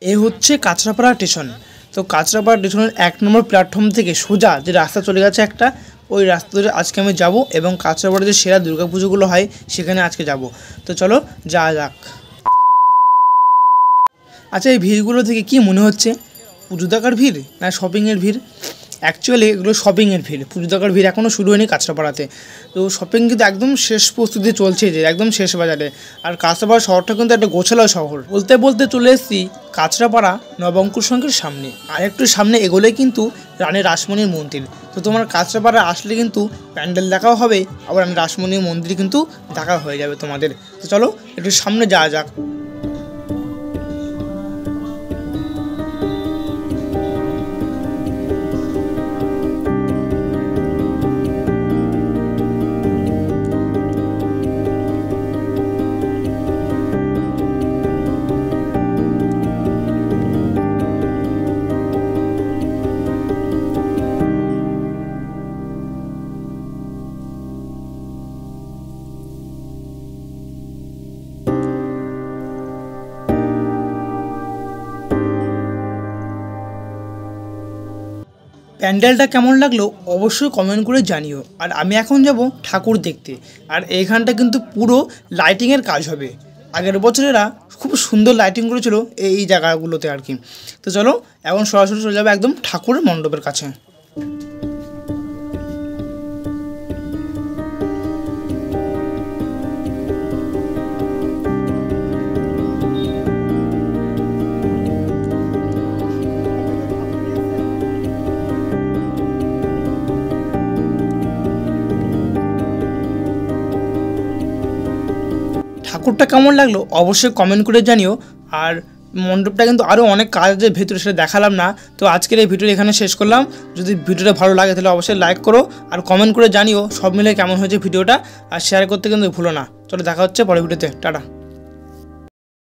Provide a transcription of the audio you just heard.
এ হচ্ছে কাঁচরাপাড়া স্টেশন। তো কাঁচরাপাড়া স্টেশনের 1 নম্বর প্ল্যাটফর্ম থেকে সোজা যে রাস্তা চলে গেছে একটা, ওই রাস্তা ধরে আজকে আমি যাব এবং কাঁচরাপাড়ার যে সেরা দুর্গাপুজোগুলো হয় সেখানে আজকে যাব। তো চলো যাওয়া যাক। আচ্ছা, এই ভিড়গুলো থেকে কি মনে হচ্ছে, পুজো দেখার ভিড় না শপিংয়ের ভিড়? অ্যাকচুয়ালি এগুলো শপিংয়ের ভিড়, পুজো দেখার ভিড় এখনও শুরু হয়নি কাঁচরাপাড়াতে। তো শপিং কিন্তু একদম শেষ প্রস্তুতি চলছে, যে একদম শেষ বাজারে। আর কাঁচরাপাড়া শহরটা কিন্তু একটা গোছালো শহর। বলতে বলতে চলে এসেছি কাঁচরাপাড়া নবঙ্কুর সংঘের সামনে। আর একটু সামনে এগোলেই কিন্তু রানী রাসমণির মন্দির। তো তোমার কাঁচরাপাড়া আসলে কিন্তু প্যান্ডেল দেখাও হবে, আবার রানী রাসমণির মন্দির কিন্তু দেখা হয়ে যাবে তোমাদের। তো চলো একটু সামনে যাওয়া যাক। প্যান্ডেলটা কেমন লাগলো অবশ্যই কমেন্ট করে জানিও। আর আমি এখন যাব ঠাকুর দেখতে। আর এইখানটা কিন্তু পুরো লাইটিংয়ের কাজ হবে। আগের বছরেরা খুব সুন্দর লাইটিং করেছিল এই জায়গাগুলোতে আর কি। তো চলো এখন সরাসরি চলে যাবে একদম ঠাকুরের মণ্ডপের কাছে। ঠাকুরটা কেমন লাগলো অবশ্যই কমেন্ট করে জানিও। আর মণ্ডপটা কিন্তু আরও অনেক কাজের ভেতরে, সেটা দেখালাম না। তো আজকের এই ভিডিও এখানে শেষ করলাম। যদি ভিডিওটা ভালো লাগে তাহলে অবশ্যই লাইক করো আর কমেন্ট করে জানিও সব মিলে কেমন হয়েছে ভিডিওটা। আর শেয়ার করতে কিন্তু ভুলো না। চলো দেখা হচ্ছে পরের ভিডিওতে, টাটা।